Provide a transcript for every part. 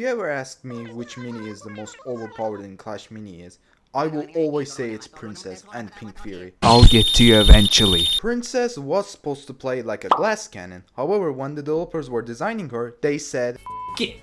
you ever ask me which mini is the most overpowered in Clash Mini I will always say it's Princess and Pink Fury. I'll get to you eventually. Princess was supposed to play like a glass cannon. However, when the developers were designing her, they said, "F it."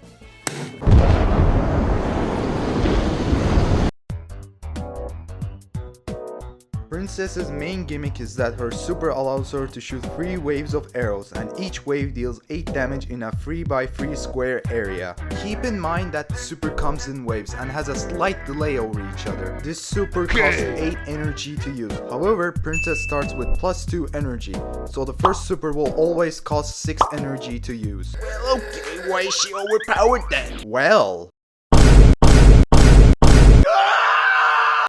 Princess's main gimmick is that her super allows her to shoot 3 waves of arrows, and each wave deals 8 damage in a 3x3 square area. Keep in mind that the super comes in waves and has a slight delay over each other. This super costs 8 energy to use. However, Princess starts with +2 energy, so the first super will always cost 6 energy to use. Well, okay, why is she overpowered then? Well,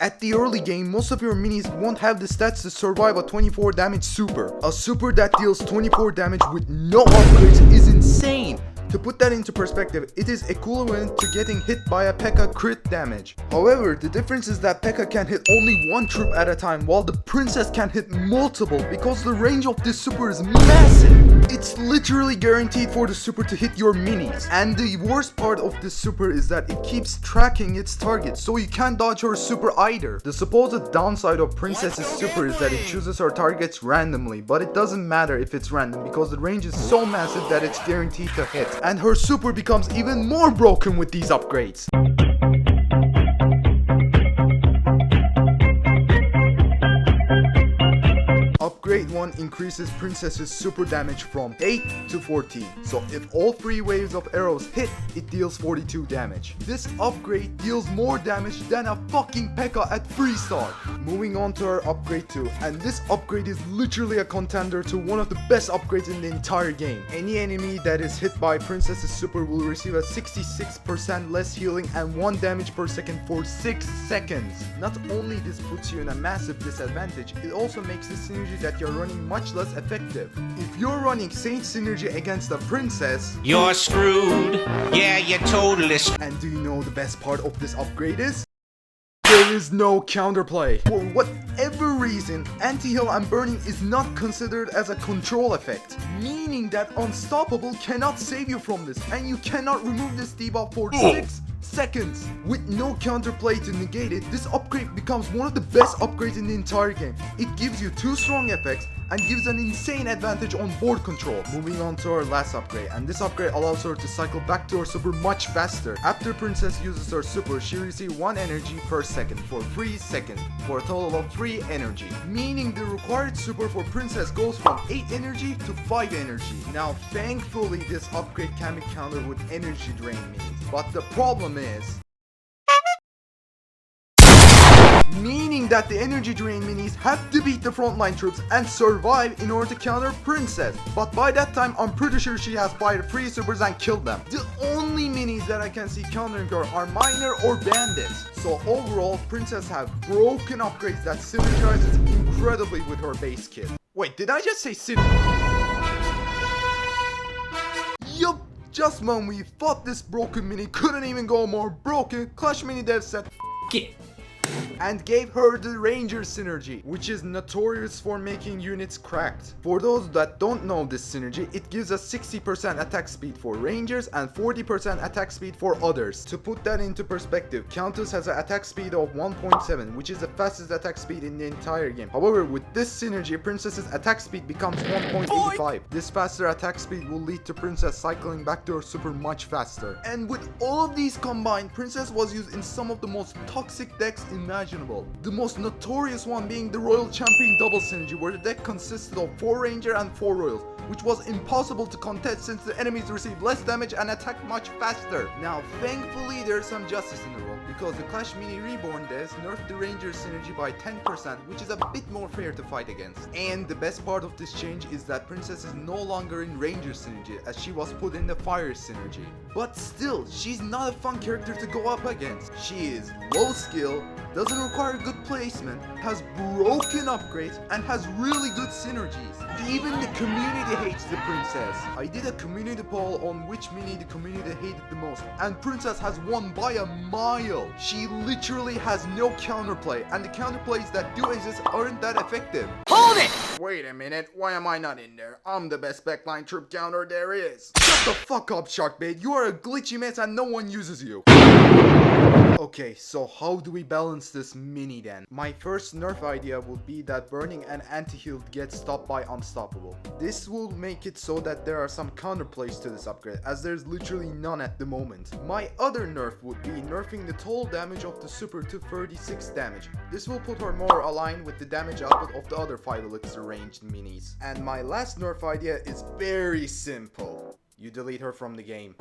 at the early game, most of your minis won't have the stats to survive a 24 damage super. A super that deals 24 damage with no upgrades is insane. To put that into perspective, it is equivalent to getting hit by a P.E.K.K.A crit damage. However, the difference is that P.E.K.K.A can hit only one troop at a time, while the Princess can hit multiple because the range of this super is massive. It's literally guaranteed for the super to hit your minis. And the worst part of this super is that it keeps tracking its target, so you can't dodge her super either. The supposed downside of Princess's super is that it chooses her targets randomly, but it doesn't matter if it's random because the range is so massive that it's guaranteed to hit. And her super becomes even more broken with these upgrades. Upgrade 1 increases Princess's super damage from 8 to 14. So if all 3 waves of arrows hit, it deals 42 damage. This upgrade deals more damage than a fucking P.E.K.K.A at 3-star. Moving on to her upgrade 2, and this upgrade is literally a contender to one of the best upgrades in the entire game. Any enemy that is hit by Princess's super will receive a 66% less healing and 1 damage per second for 6 seconds. Not only this puts you in a massive disadvantage, it also makes the synergy that you're running much less effective. If you're running Saint synergy against a Princess, you're screwed. Yeah, you're totally screwed. And do you know the best part of this upgrade is? There is no counterplay. For whatever reason, anti-heal and burning is not considered as a control effect, meaning that Unstoppable cannot save you from this, and you cannot remove this debuff for 6 seconds. With no counterplay to negate it, this upgrade becomes one of the best upgrades in the entire game. It gives you 2 strong effects and gives an insane advantage on board control. Moving on to her last upgrade, and this upgrade allows her to cycle back to her super much faster. After Princess uses her super, she receives 1 energy per second for 3 seconds, for a total of 3 energy, meaning the required super for Princess goes from 8 energy to 5 energy. Now thankfully this upgrade can be countered with energy drain minis, but the problem is meaning that the energy drain minis have to beat the frontline troops and survive in order to counter Princess. But by that time, I'm pretty sure she has fired 3 supers and killed them. The only minis that I can see countering her are Miner or Bandits. So overall, Princess have broken upgrades that synergizes incredibly with her base kit. Wait, did I just say Yup, just when we thought this broken mini couldn't even go more broken, Clash Mini Dev said F it and gave her the Ranger synergy, which is notorious for making units cracked. For those that don't know this synergy, it gives us 60% attack speed for Rangers and 40% attack speed for others. To put that into perspective, Countess has an attack speed of 1.7, which is the fastest attack speed in the entire game. However, with this synergy, Princess's attack speed becomes 1.85. This faster attack speed will lead to Princess cycling back to her super much faster. And with all of these combined, Princess was used in some of the most toxic decks imaginable. The most notorious one being the Royal Champion double synergy, where the deck consisted of 4 Ranger and 4 Royals, which was impossible to contest since the enemies receive less damage and attack much faster. Now thankfully there's some justice in the world, because the Clash Mini Reborn devs nerfed the Ranger synergy by 10%, which is a bit more fair to fight against. And the best part of this change is that Princess is no longer in Ranger synergy, as she was put in the Fire synergy. But still, she's not a fun character to go up against. She is low skill, doesn't require good placement, has broken upgrades, and has really good synergies. Even the community hates the Princess. I did a community poll on which mini the community hated the most, and Princess has won by a mile. She literally has no counterplay, and the counterplays that do exist aren't that effective. Hold it! Wait a minute, why am I not in there? I'm the best backline troop counter there is. Shut the fuck up, Sharkbait. You are a glitchy mess and no one uses you. Okay, so how do we balance this mini then? My first nerf idea would be that burning an anti-heal gets stopped by unstoppable. This will make it so that there are some counterplays to this upgrade, as there's literally none at the moment. My other nerf would be nerfing the total damage of the super to 36 damage. This will put her more aligned with the damage output of the other 5 elixir ranged minis. And my last nerf idea is very simple. You delete her from the game.